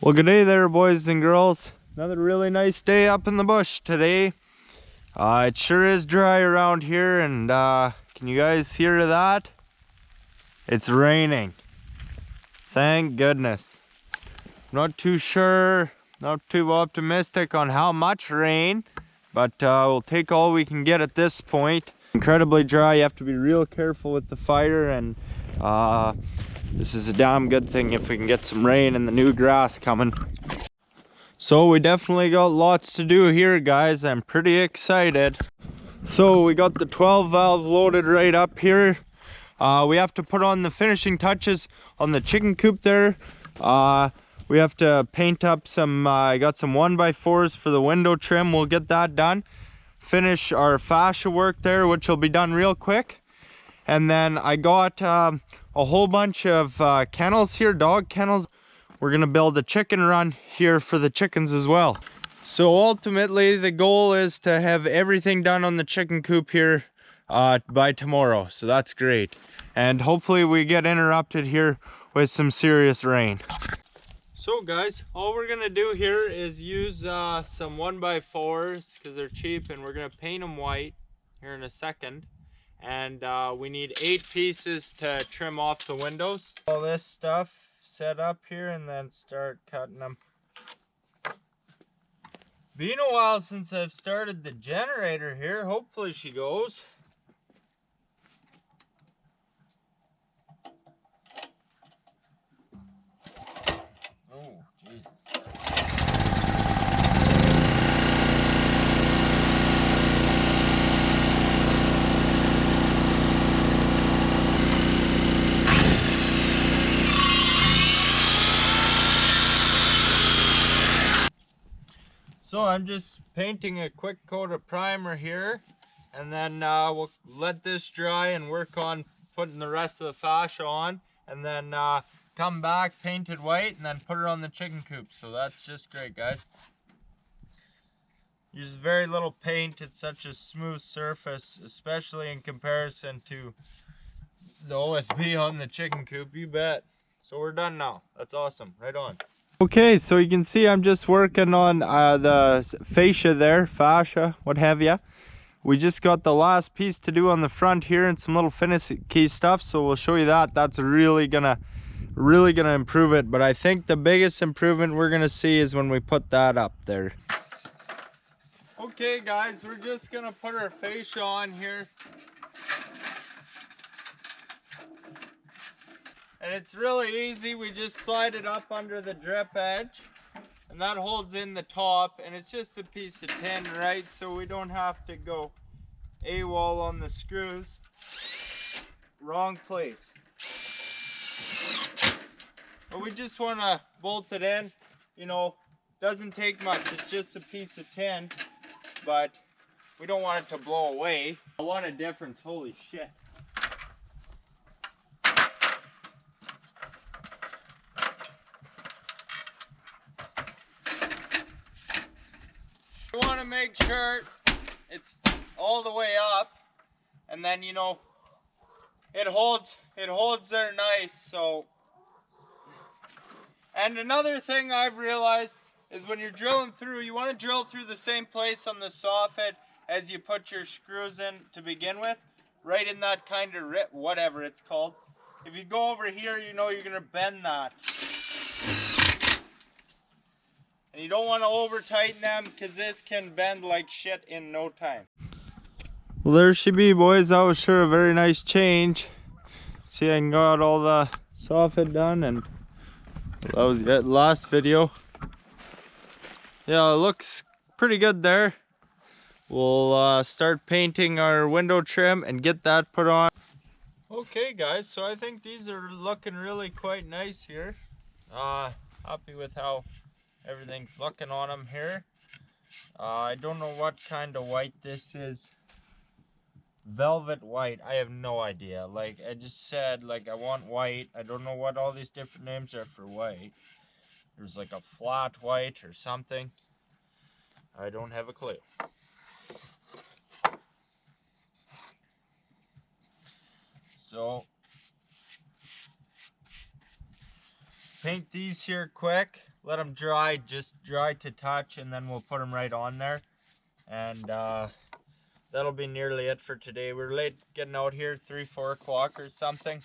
Well, good day there, boys and girls. Another really nice day up in the bush today. It sure is dry around here, and can you guys hear that? It's raining. Thank goodness. Not too sure, not too optimistic on how much rain, but we'll take all we can get at this point. Incredibly dry. You have to be real careful with the fire, and this is a damn good thing if we can get some rain and the new grass coming. So we definitely got lots to do here, guys. I'm pretty excited. So we got the 12 valve loaded right up here. We have to put on the finishing touches on the chicken coop there. We have to paint up some, I got some 1x4s for the window trim. We'll get that done. Finish our fascia work there, which will be done real quick. And then I got a whole bunch of kennels here, dog kennels. We're gonna build a chicken run here for the chickens as well. So ultimately the goal is to have everything done on the chicken coop here by tomorrow. So that's great. And hopefully we get interrupted here with some serious rain. So guys, all we're gonna do here is use some 1x4s because they're cheap, and we're gonna paint them white here in a second. And we need 8 pieces to trim off the windows. All this stuff set up here and then start cutting them. Been a while since I've started the generator here. Hopefully she goes. Oh, jeez. So I'm just painting a quick coat of primer here, and then we'll let this dry and work on putting the rest of the fascia on, and then come back, paint it white, and then put it on the chicken coop. So that's just great, guys. Use very little paint. It's such a smooth surface, especially in comparison to the OSB on the chicken coop, you bet. So we're done now. That's awesome. Right on. Okay, so you can see I'm just working on the fascia, what have you. We just got the last piece to do on the front here and some little finicky stuff, so we'll show you that. That's really gonna improve it. But I think the biggest improvement we're gonna see is when we put that up there. Okay guys, we're just gonna put our fascia on here. And it's really easy. We just slide it up under the drip edge, and that holds in the top, and it's just a piece of tin, right? So we don't have to go AWOL on the screws. Wrong place. But we just want to bolt it in. You know, doesn't take much. It's just a piece of tin, but we don't want it to blow away. What a difference, holy shit. You want to make sure it's all the way up, and then, you know, it holds there nice. So, and another thing I've realized is when you're drilling through, you want to drill through the same place on the soffit as you put your screws in to begin with, right in that kind of whatever it's called. If you go over here, you know you're gonna bend that. And you don't want to over tighten them because this can bend like shit in no time. Well, there she be, boys. That was sure a very nice change. See, I got all the soffit done, and that was it last video. Yeah, it looks pretty good there. We'll start painting our window trim and get that put on. Okay guys, so I think these are looking really quite nice here. Happy with how everything's looking on them here. I don't know what kind of white this is. Velvet white, I have no idea. Like I just said, like I want white. I don't know what all these different names are for white. There's like a flat white or something. I don't have a clue. So paint these here quick, let them dry, just dry to touch, and then we'll put them right on there. And that'll be nearly it for today. We're late getting out here, 3-4 o'clock or something.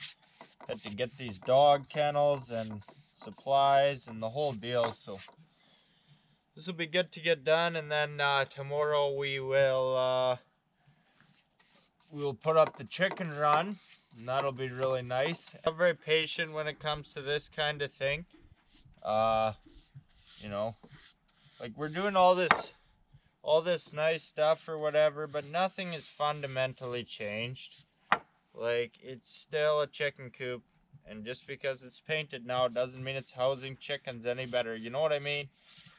Had to get these dog kennels and supplies and the whole deal, so this will be good to get done. And then tomorrow we'll put up the chicken run, and that'll be really nice. I'm very patient when it comes to this kind of thing. You know, like we're doing all this nice stuff or whatever, but nothing is fundamentally changed. Like, it's still a chicken coop, and just because it's painted now doesn't mean it's housing chickens any better, you know what I mean?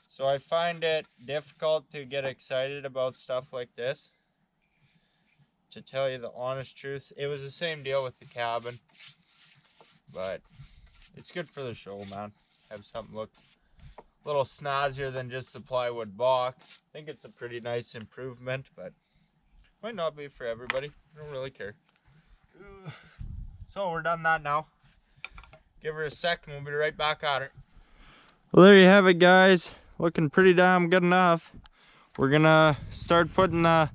So I find it difficult to get excited about stuff like this. To tell you the honest truth, it was the same deal with the cabin, but it's good for the show, man. Have something look a little snazzier than just the plywood box. I think it's a pretty nice improvement, but might not be for everybody. I don't really care. So we're done that now. Give her a second, we'll be right back at her. Well, there you have it, guys. Looking pretty damn good enough. We're gonna start putting the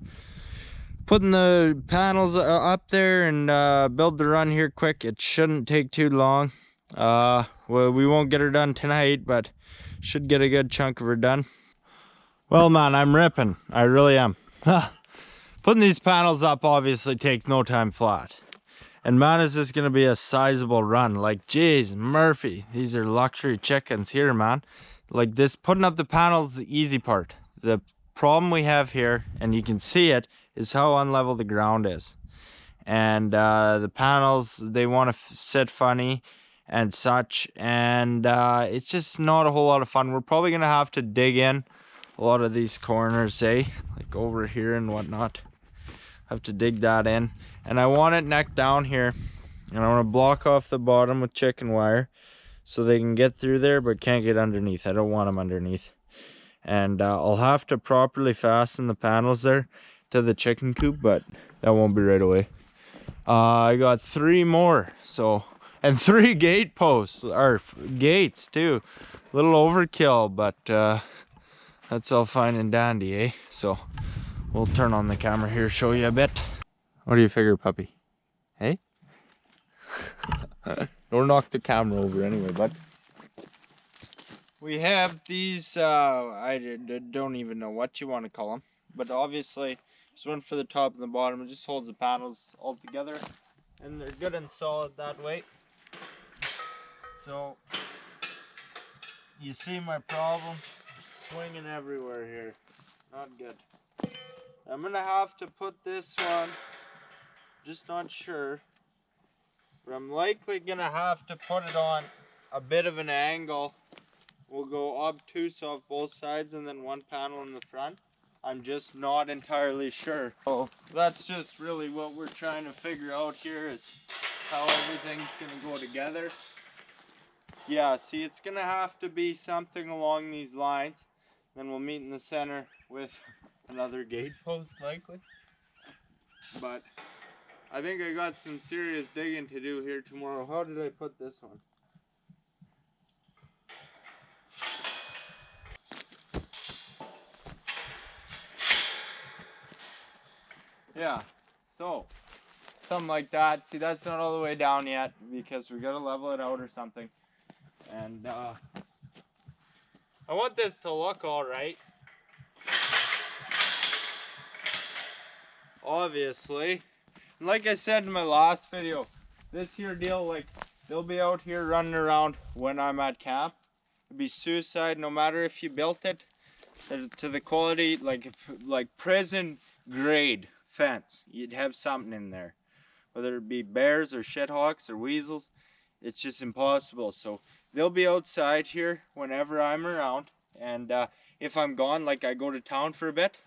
panels up there and build the run here quick. It shouldn't take too long. Well, we won't get her done tonight, but should get a good chunk of her done. Well, man, I'm ripping. I really am. Putting these panels up obviously takes no time flat. And man, is this gonna be a sizable run. Like, geez, Murphy, these are luxury chickens here, man. Like this, putting up the panels is the easy part. The problem we have here, and you can see it, is how unlevel the ground is. And the panels, they want to sit funny and such, and it's just not a whole lot of fun. We're probably gonna have to dig in a lot of these corners, like over here and whatnot. Have to dig that in, and I want it neck down here, and I want to block off the bottom with chicken wire so they can get through there but can't get underneath. I don't want them underneath. And I'll have to properly fasten the panels there to the chicken coop, but that won't be right away. I got 3 more, so, and 3 gate posts, or gates too. A little overkill, but that's all fine and dandy, So we'll turn on the camera here, show you a bit. What do you figure, puppy? Hey? Don't knock the camera over anyway, bud. We have these, I don't even know what you want to call them, but obviously there's one for the top and the bottom. It just holds the panels all together, and they're good and solid that way. So, you see my problem? Swinging everywhere here. Not good. I'm gonna have to put this one, just not sure, but I'm likely gonna have to put it on a bit of an angle. We'll go obtuse off both sides and then one panel in the front. I'm just not entirely sure. So that's just really what we're trying to figure out here, is how everything's gonna go together. Yeah, see, it's gonna have to be something along these lines. Then we'll meet in the center with another gate post likely. But I think I got some serious digging to do here tomorrow. How did I put this one? Yeah, so something like that. See, that's not all the way down yet because we gotta level it out or something. And I want this to look all right. Obviously, and like I said in my last video, this here deal, like, they'll be out here running around when I'm at camp. It'd be suicide no matter if you built it to the quality, like prison grade fence. You'd have something in there, whether it be bears or shithawks or weasels. It's just impossible. So they'll be outside here whenever I'm around, and if I'm gone, like I go to town for a bit,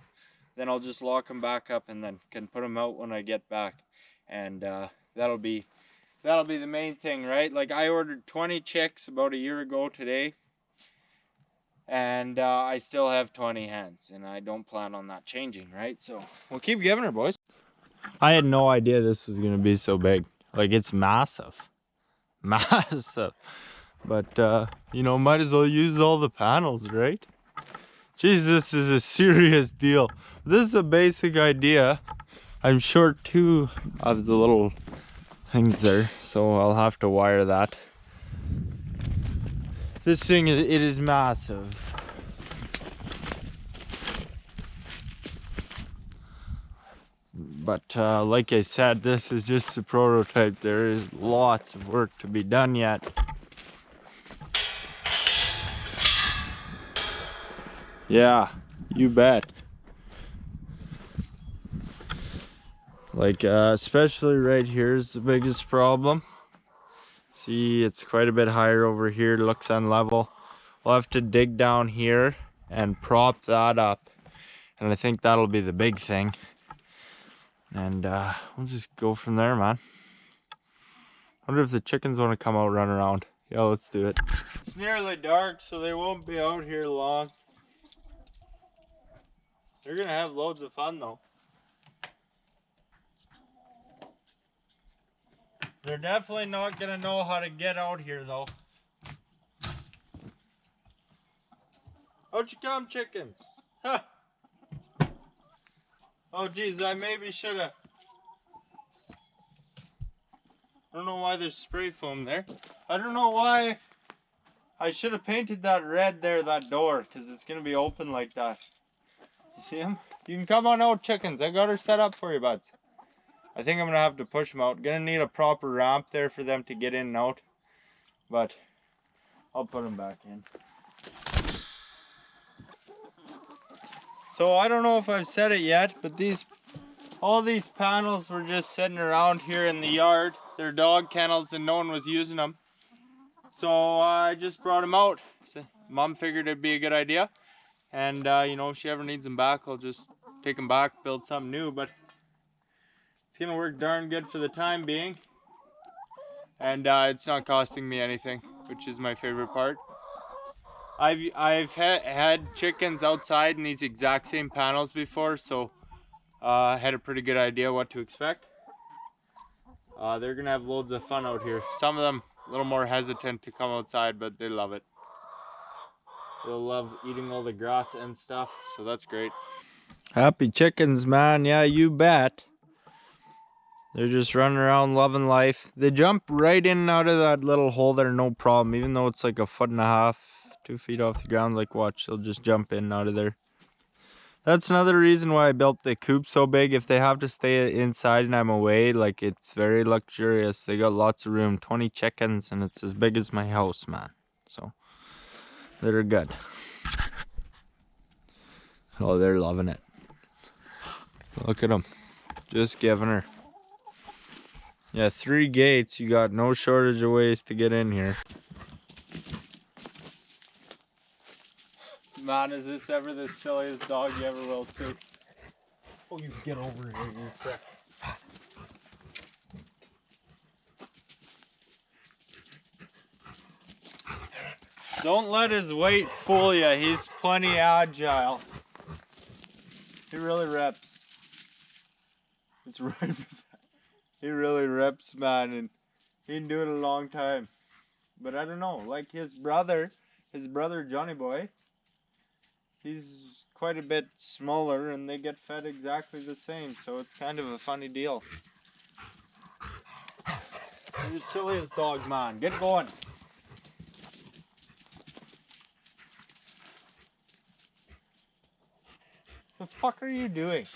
then I'll just lock them back up and then can put them out when I get back. And that'll be the main thing, right? Like, I ordered 20 chicks about a year ago today, and I still have 20 hens, and I don't plan on that changing, right? So we'll keep giving her, boys. I had no idea this was gonna be so big. Like, it's massive. Massive. But, you know, might as well use all the panels, right? Jeez, this is a serious deal. This is a basic idea. I'm short 2 of the little things there, so I'll have to wire that. This thing, it is massive. But like I said, this is just a prototype. There is lots of work to be done yet. Yeah, you bet. Like, especially right here is the biggest problem. See, it's quite a bit higher over here. It looks unlevel. We'll have to dig down here and prop that up. And I think that'll be the big thing. And we'll just go from there, man. Wonder if the chickens want to come out, run around. Yeah, let's do it. It's nearly dark, so they won't be out here long. They're gonna have loads of fun though. They're definitely not gonna know how to get out here though. Out you come, chickens. Huh. Oh geez, I maybe should've. I don't know why there's spray foam there. I don't know why I should have painted that red there, that door, because it's gonna be open like that. You see them? You can come on out, chickens. I got her set up for you, buds. I think I'm gonna have to push them out. Gonna need a proper ramp there for them to get in and out, but I'll put them back in. So I don't know if I've said it yet, but all these panels were just sitting around here in the yard. They're dog kennels and no one was using them. So I just brought them out. So Mom figured it'd be a good idea. And you know, if she ever needs them back, I'll just take them back, build something new. But it's gonna work darn good for the time being. And it's not costing me anything, which is my favorite part. I've had chickens outside in these exact same panels before, so I had a pretty good idea what to expect. They're gonna have loads of fun out here. Some of them a little more hesitant to come outside, but they love it. They'll love eating all the grass and stuff, so that's great. Happy chickens, man. Yeah, you bet. They're just running around loving life. They jump right in and out of that little hole there, no problem. Even though it's like 1.5 feet, 2 feet off the ground, like watch, they'll just jump in and out of there. That's another reason why I built the coop so big. If they have to stay inside and I'm away, like it's very luxurious. They got lots of room, 20 chickens, and it's as big as my house, man. So they're good. Oh, they're loving it. Look at them, just giving her. Yeah, 3 gates. You got no shortage of ways to get in here. Man, is this ever the silliest dog you ever will see? Oh, you get over here, you prick. Don't let his weight fool you. He's plenty agile. He really reps. It's right. He really reps, man, and he can do it a long time. But I don't know, like his brother Johnny Boy, he's quite a bit smaller and they get fed exactly the same, so it's kind of a funny deal. You're the silliest dog, man. Get going. The fuck are you doing?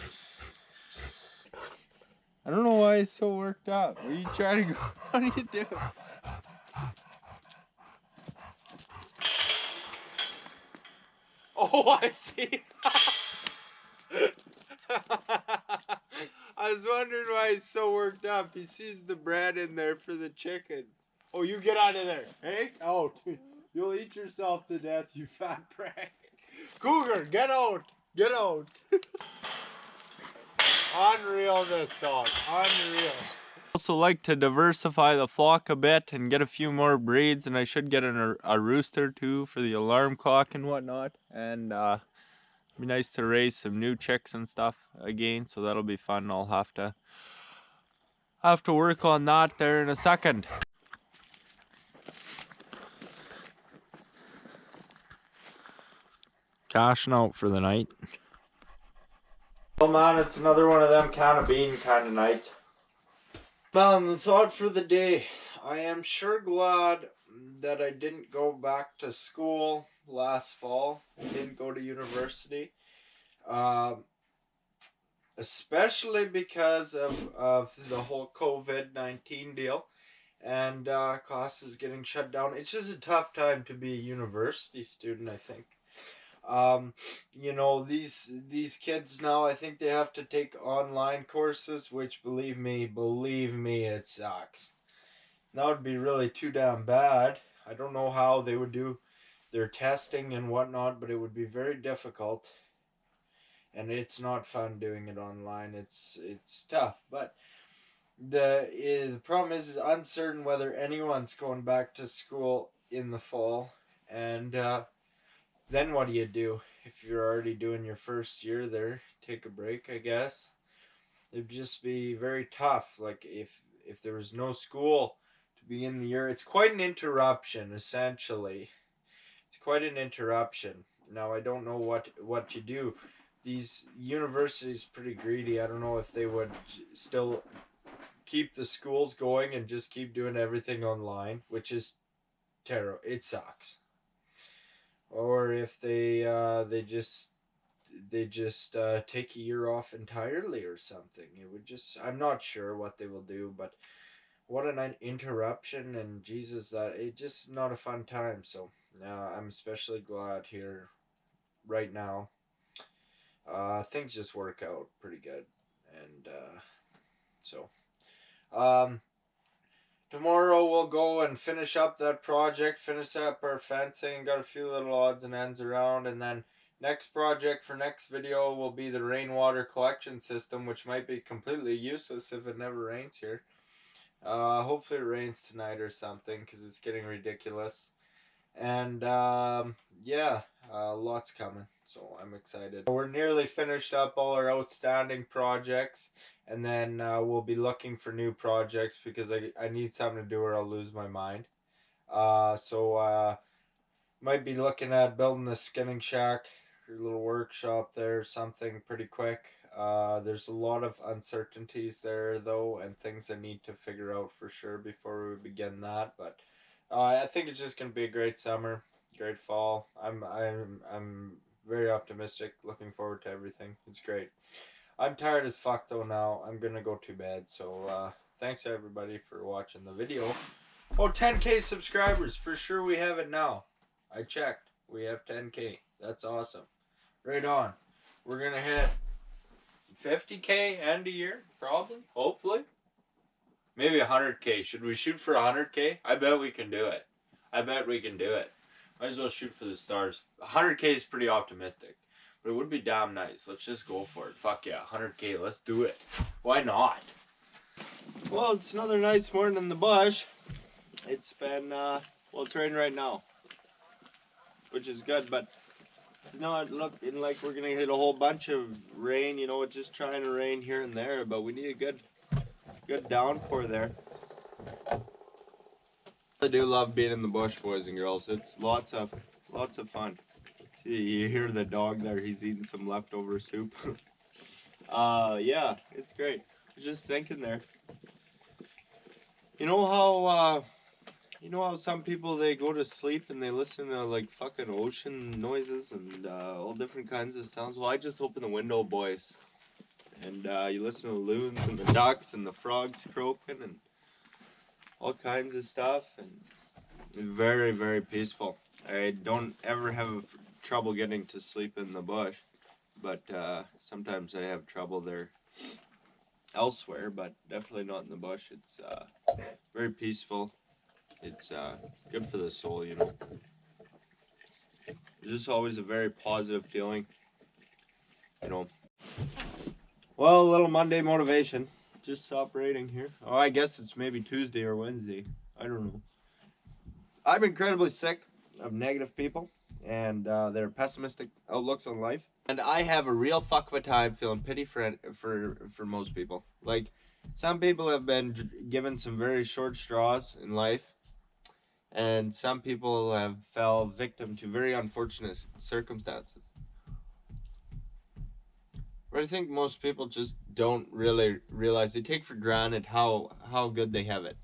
I don't know why he's so worked up. Are you trying to go? What are you doing? Oh, I see. I was wondering why he's so worked up. He sees the bread in there for the chickens. Oh, you get out of there, hey? Oh, you'll eat yourself to death, you fat prank. Cougar, get out. Get out. Unreal, this dog. Unreal. Also like to diversify the flock a bit and get a few more breeds, and I should get a rooster too for the alarm clock and whatnot. And it'd be nice to raise some new chicks and stuff again, so that'll be fun. I'll have to work on that there in a second. cashing out for the night. Well, man, it's another one of them can of bean kind of nights. Man, the thought for the day. I am sure glad that I didn't go back to school last fall. I didn't go to university. Especially because of the whole COVID-19 deal and classes getting shut down. It's just a tough time to be a university student, I think. You know, these kids now, I think they have to take online courses, which believe me, it sucks. That would be really too damn bad. I don't know how they would do their testing and whatnot, but it would be very difficult. And it's not fun doing it online. It's tough. But the problem is it's uncertain whether anyone's going back to school in the fall. And then what do you do if you're already doing your first year there? Take a break, I guess. It'd just be very tough. Like if there was no school to begin the year, it's quite an interruption. Essentially, it's quite an interruption. Now I don't know what you do. These universities pretty greedy. I don't know if they would still keep the schools going and just keep doing everything online, which is terrible. It sucks. Or if they just take a year off entirely or something. It would just, I'm not sure what they will do, but what an interruption, and Jesus, that it just not a fun time. So I'm especially glad here right now. Things just work out pretty good, and tomorrow we'll go and finish up that project, finish up our fencing, got a few little odds and ends around, and then next project for next video will be the rainwater collection system, which might be completely useless if it never rains here. Hopefully it rains tonight or something, because it's getting ridiculous. And yeah, lots coming, so I'm excited. We're nearly finished up all our outstanding projects, and then we'll be looking for new projects because I need something to do or I'll lose my mind. So might be looking at building a skinning shack, or a little workshop there, something pretty quick. There's a lot of uncertainties there though, and things I need to figure out for sure before we begin that, but I think it's just gonna be a great summer, great fall. I'm very optimistic, looking forward to everything. It's great. I'm tired as fuck though now. I'm gonna go to bed. So thanks everybody for watching the video. Oh, 10K subscribers, for sure we have it now. I checked. We have 10K. That's awesome. Right on. We're gonna hit 50K end of year, probably, hopefully. Maybe 100K. Should we shoot for 100K? I bet we can do it. I bet we can do it. Might as well shoot for the stars. 100K is pretty optimistic, but it would be damn nice. Let's just go for it. Fuck yeah, 100K. Let's do it. Why not? Well, it's another nice morning in the bush. It's been, well, it's raining right now, which is good, but it's not looking like we're going to hit a whole bunch of rain. You know, it's just trying to rain here and there, but we need a good downpour there. I do love being in the bush, boys and girls. It's lots of fun. See, you hear the dog there, he's eating some leftover soup. Yeah, it's great. I was just thinking there. You know how some people, they go to sleep and they listen to like fucking ocean noises and all different kinds of sounds? Well, I just open the window, boys. And you listen to the loons and the ducks and the frogs croaking and all kinds of stuff, and very, very peaceful. I don't ever have trouble getting to sleep in the bush, but sometimes I have trouble there elsewhere, but definitely not in the bush. It's very peaceful. It's good for the soul, you know. It's just always a very positive feeling, you know. Well, a little Monday motivation. Just stop raining here. Oh, I guess it's maybe Tuesday or Wednesday. I don't know. I'm incredibly sick of negative people and their pessimistic outlooks on life. And I have a real fuck of a time feeling pity for most people. Like, some people have been given some very short straws in life, and some people have fell victim to very unfortunate circumstances. But I think most people just don't really realize, they take for granted how good they have it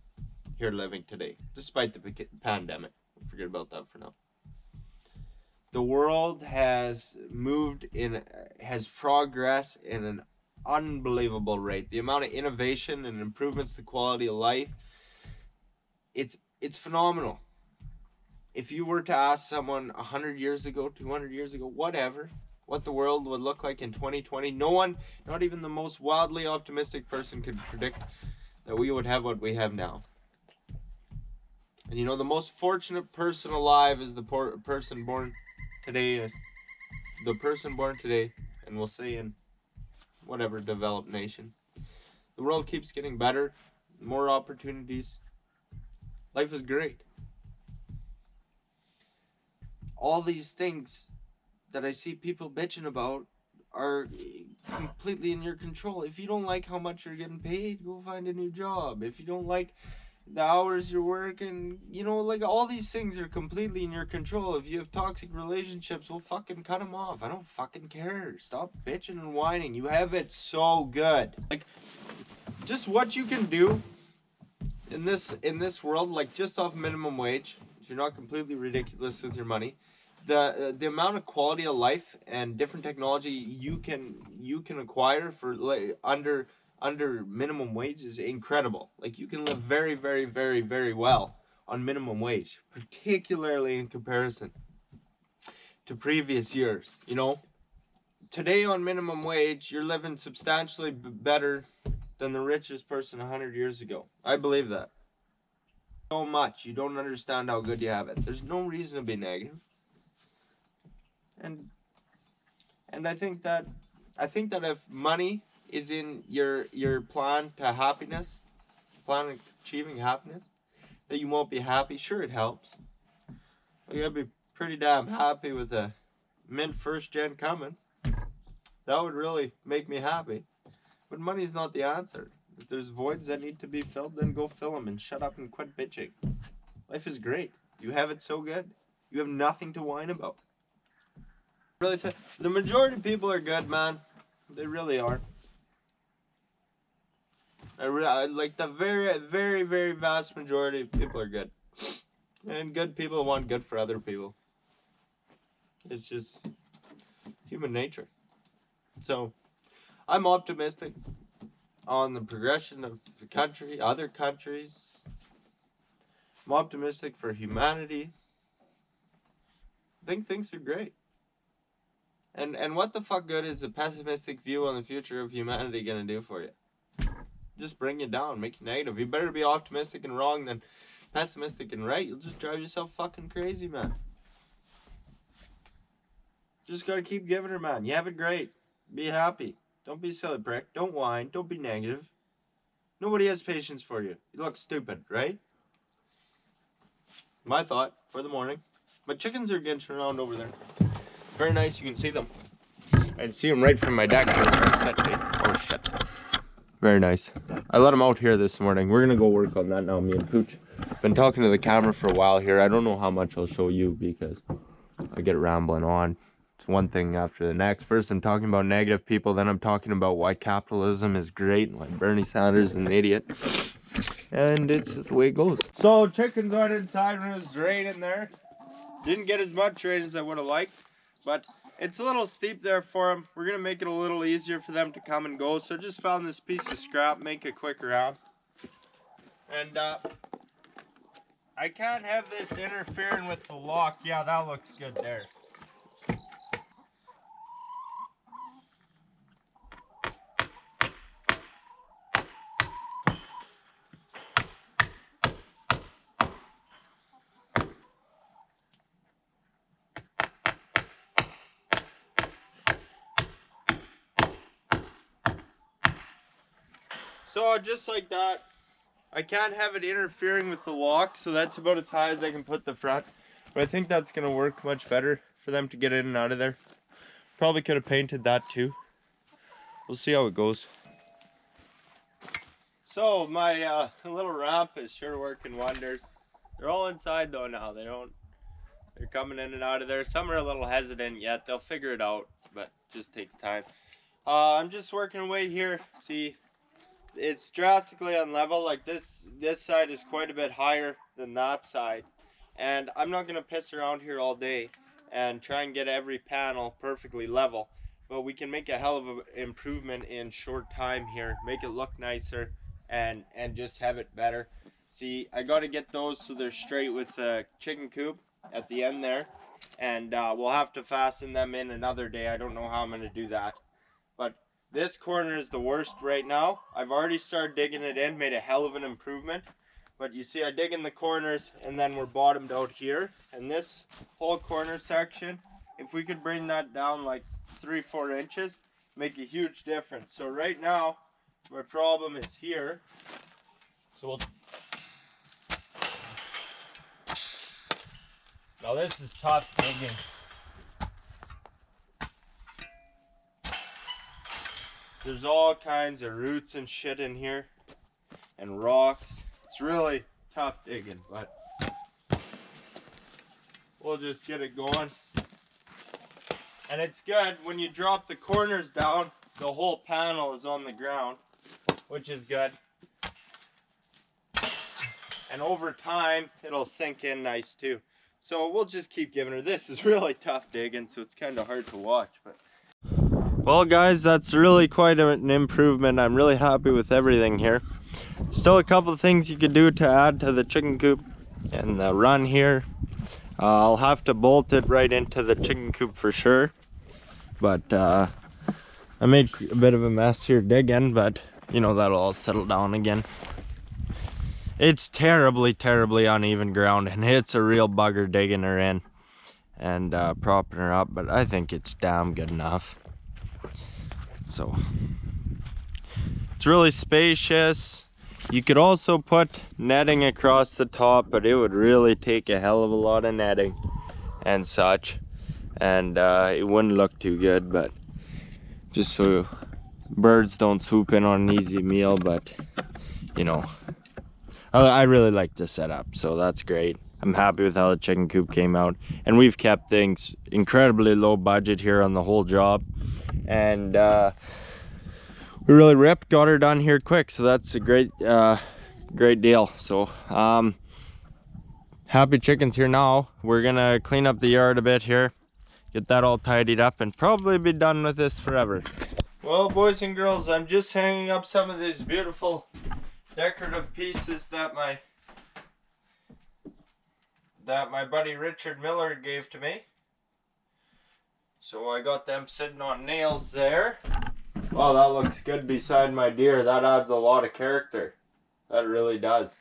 here living today, despite the pandemic. Forget about that for now. The world has progressed in an unbelievable rate. The amount of innovation and improvements to the quality of life, it's phenomenal. If you were to ask someone 100 years ago, 200 years ago, whatever, what the world would look like in 2020, no one, not even the most wildly optimistic person, could predict that we would have what we have now. And you know, the most fortunate person alive is the person born today, and we'll say in whatever developed nation. The world keeps getting better, more opportunities. Life is great. All these things that I see people bitching about are completely in your control. If you don't like how much you're getting paid, go find a new job. If you don't like the hours you're working, you know, like, all these things are completely in your control. If you have toxic relationships, well, fucking cut them off. I don't fucking care. Stop bitching and whining. You have it so good. Like, just what you can do in this world, like, just off minimum wage, if you're not completely ridiculous with your money, the amount of quality of life and different technology you can acquire for under minimum wage is incredible. Like, you can live very, very, very, very well on minimum wage, particularly in comparison to previous years. You know, today on minimum wage, you're living substantially better than the richest person 100 years ago. I believe that. So much. You don't understand how good you have it. There's no reason to be negative. And I think that if money is in your plan to happiness, plan on achieving happiness, that you won't be happy. Sure, it helps. You gotta be pretty damn happy with a mint first gen Cummins. That would really make me happy. But money's not the answer. If there's voids that need to be filled, then go fill them and shut up and quit bitching. Life is great. You have it so good. You have nothing to whine about. Really, the majority of people are good, man. They really are. I like the very, very, very vast majority of people are good. And good people want good for other people. It's just human nature. So, I'm optimistic on the progression of the country, other countries. I'm optimistic for humanity. I think things are great. And what the fuck good is a pessimistic view on the future of humanity gonna do for you? Just bring you down, make you negative. You better be optimistic and wrong than pessimistic and right. You'll just drive yourself fucking crazy, man. Just gotta keep giving her, man. You have it great. Be happy. Don't be a silly prick. Don't whine. Don't be negative. Nobody has patience for you. You look stupid, right? My thought for the morning. My chickens are getting around over there. Very nice. You can see them. I can see them right from my deck. Oh, shit. Very nice. I let them out here this morning. We're going to go work on that now, me and Pooch. Been talking to the camera for a while here. I don't know how much I'll show you because I get rambling on. It's one thing after the next. First, I'm talking about negative people. Then I'm talking about why capitalism is great and why Bernie Sanders is an idiot. And it's just the way it goes. So, chickens went inside when it was raining there. Didn't get as much rain as I would have liked. But it's a little steep there for them. We're going to make it a little easier for them to come and go. So just found this piece of scrap, make a quick round. And I can't have this interfering with the lock. Yeah, that looks good there. So just like that, I can't have it interfering with the lock, so that's about as high as I can put the front. But I think that's going to work much better for them to get in and out of there. Probably could have painted that too. We'll see how it goes. So my little ramp is sure working wonders. They're all inside though now. They're coming in and out of there. Some are a little hesitant yet. They'll figure it out, but it just takes time. I'm just working away here. See, it's drastically unlevel. Like this side is quite a bit higher than that side. And I'm not gonna piss around here all day and try and get every panel perfectly level. But we can make a hell of an improvement in short time here. Make it look nicer and just have it better. See, I gotta get those so they're straight with the chicken coop at the end there. And we'll have to fasten them in another day. I don't know how I'm gonna do that. But this corner is the worst right now. I've already started digging it in, made a hell of an improvement. But you see I dig in the corners and then we're bottomed out here. And this whole corner section, if we could bring that down like 3-4 inches, make a huge difference. So right now, my problem is here. So now this is tough digging. There's all kinds of roots and shit in here and rocks. It's really tough digging, but we'll just get it going. And it's good when you drop the corners down, the whole panel is on the ground, which is good. And over time, it'll sink in nice too. So we'll just keep giving her. This is really tough digging, so it's kind of hard to watch. But well guys, that's really quite an improvement. I'm really happy with everything here. Still a couple of things you could do to add to the chicken coop and the run here. I'll have to bolt it right into the chicken coop for sure. But I made a bit of a mess here digging, but you know, that'll all settle down again. It's terribly uneven ground, and it's a real bugger digging her in and propping her up, but I think it's damn good enough. So it's really spacious. You could also put netting across the top, but it would really take a hell of a lot of netting and such, and it wouldn't look too good. But just so birds don't swoop in on an easy meal. But you know, I really like the setup, so that's great. I'm happy with how the chicken coop came out, and we've kept things incredibly low budget here on the whole job, and we really got her done here quick, so that's a great deal. So happy chickens here now. We're gonna clean up the yard a bit here, get that all tidied up, and probably be done with this forever. Well, boys and girls, I'm just hanging up some of these beautiful decorative pieces that my buddy Richard Miller gave to me. So I got them sitting on nails there. Wow, that looks good beside my deer. That adds a lot of character. That really does.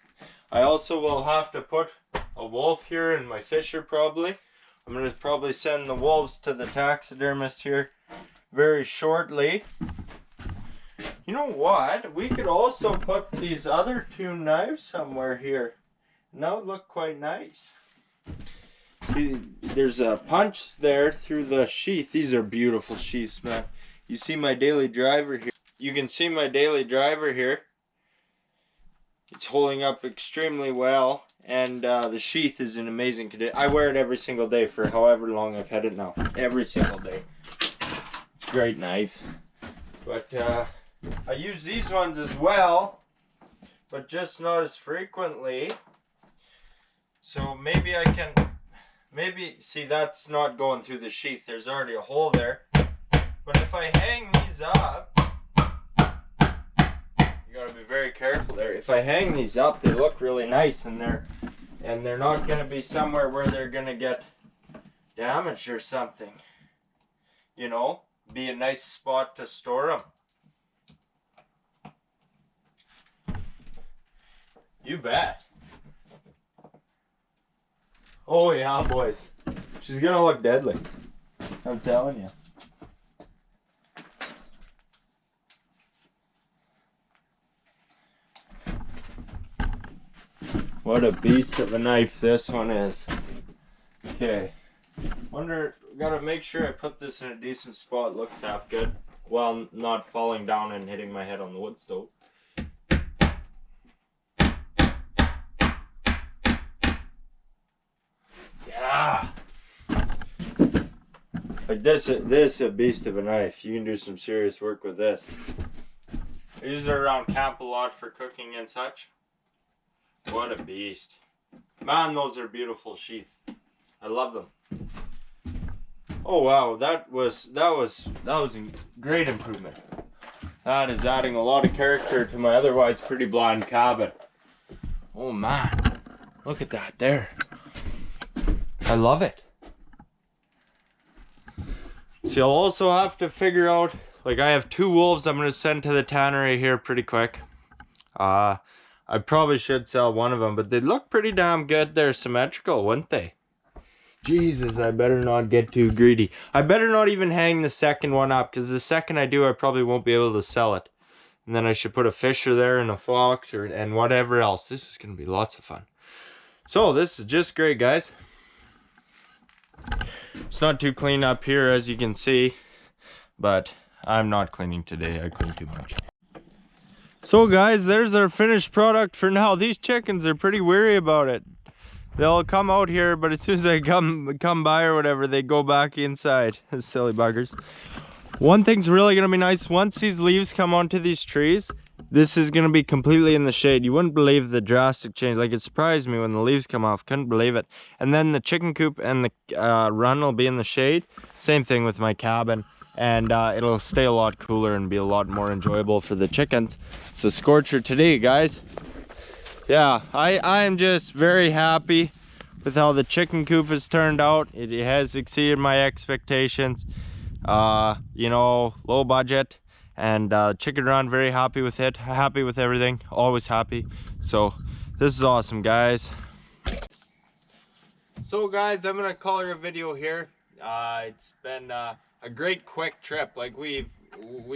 I also will have to put a wolf here in my fisher probably. I'm going to probably send the wolves to the taxidermist here very shortly. You know what? We could also put these other two knives somewhere here. And that would look quite nice. See, there's a punch there through the sheath. These are beautiful sheaths, man. You see my daily driver here. You can see my daily driver here. It's holding up extremely well, and the sheath is in amazing condition. I wear it every single day for however long I've had it now. Every single day. It's a great knife. But I use these ones as well, but just not as frequently. So maybe I can, see, that's not going through the sheath. There's already a hole there. But if I hang these up, you gotta be very careful there. If I hang these up, they look really nice, and they're not gonna be somewhere where they're gonna get damaged or something. You know, be a nice spot to store them. You bet. Oh yeah, boys. She's gonna look deadly. I'm telling you. What a beast of a knife this one is. Okay. Gotta make sure I put this in a decent spot. Looks half good. While not falling down and hitting my head on the wood stove. Yeah. I Like this is a beast of a knife. You can do some serious work with this. I use it around camp a lot for cooking and such. What a beast. Man, those are beautiful sheaths. I love them. Oh wow, that was a great improvement. That is adding a lot of character to my otherwise pretty bland cabin. Oh man, look at that there. I love it. See, I'll also have to figure out, like I have 2 wolves I'm going to send to the tannery here pretty quick. I probably should sell one of them, but they look pretty damn good. They're symmetrical, wouldn't they? Jesus, I better not get too greedy. I better not even hang the second one up, because the second I do, I probably won't be able to sell it. And then I should put a fisher there and a fox and whatever else. This is going to be lots of fun. So this is just great, guys. It's not too clean up here, as you can see, but I'm not cleaning today. I clean too much. So guys, there's our finished product for now. These chickens are pretty weary about it. They'll come out here, but as soon as I come by or whatever, they go back inside. Silly buggers. One thing's really gonna be nice, once these leaves come onto these trees, this is gonna be completely in the shade. You wouldn't believe the drastic change. Like, it surprised me when the leaves come off. Couldn't believe it. And then the chicken coop and the run will be in the shade. Same thing with my cabin. And it'll stay a lot cooler and be a lot more enjoyable for the chickens. It's a scorcher today, guys. Yeah, I'm just very happy with how the chicken coop has turned out. It has exceeded my expectations. You know, low budget, and chicken run, very happy with it, happy with everything, always happy. So this is awesome, guys. So guys, I'm gonna call it a video here. It's been a great quick trip. Like we've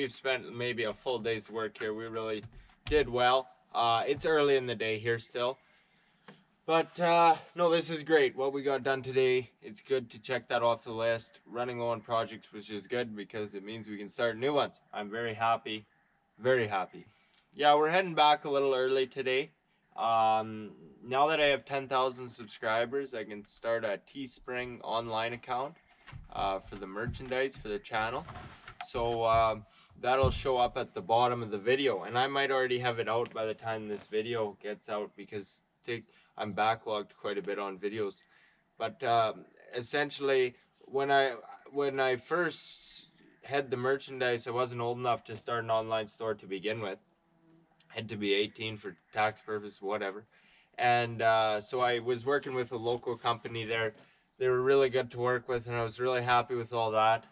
spent maybe a full day's work here. We really did well. It's early in the day here still, but no, this is great what we got done today. It's good to check that off the list. Running low on projects was just good because it means we can start new ones. I'm very happy, very happy. Yeah, we're heading back a little early today. Now that I have 10,000 subscribers, I can start a Teespring online account for the merchandise for the channel. So that'll show up at the bottom of the video, and I might already have it out by the time this video gets out because I'm backlogged quite a bit on videos. But essentially, when I first had the merchandise, I wasn't old enough to start an online store to begin with. I had to be 18 for tax purposes, whatever. And so I was working with a local company there. They were really good to work with, and I was really happy with all that.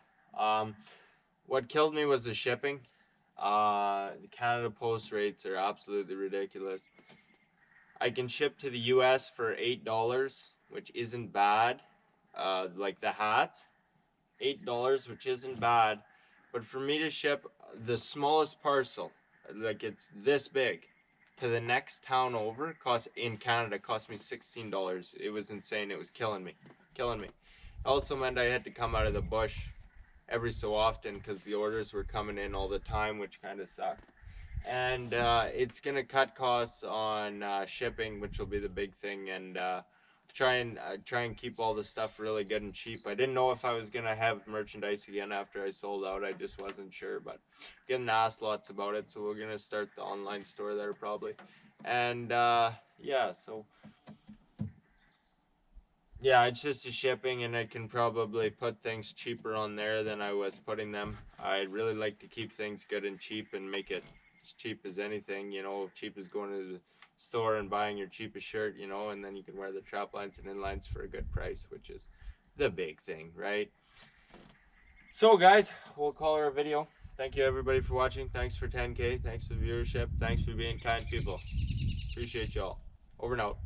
What killed me was the shipping. The Canada Post rates are absolutely ridiculous. I can ship to the US for $8, which isn't bad. Like the hats, $8, which isn't bad. But for me to ship the smallest parcel, like it's this big, to the next town over, in Canada, cost me $16. It was insane. It was killing me. It also meant I had to come out of the bush every so often because the orders were coming in all the time, which kind of sucked. And it's gonna cut costs on shipping, which will be the big thing, and try and keep all the stuff really good and cheap. I didn't know if I was gonna have merchandise again after I sold out. I just wasn't sure, but getting asked lots about it, so we're gonna start the online store there probably. And yeah, so yeah, it's just the shipping, and I can probably put things cheaper on there than I was putting them. I'd really like to keep things good and cheap and make it as cheap as anything, you know. Cheap as going to the store and buying your cheapest shirt, you know, and then you can wear the Traplines and Inlines for a good price, which is the big thing, right? So guys, we'll call her a video. Thank you everybody for watching. Thanks for 10K. Thanks for the viewership. Thanks for being kind people. Appreciate y'all. Over and out.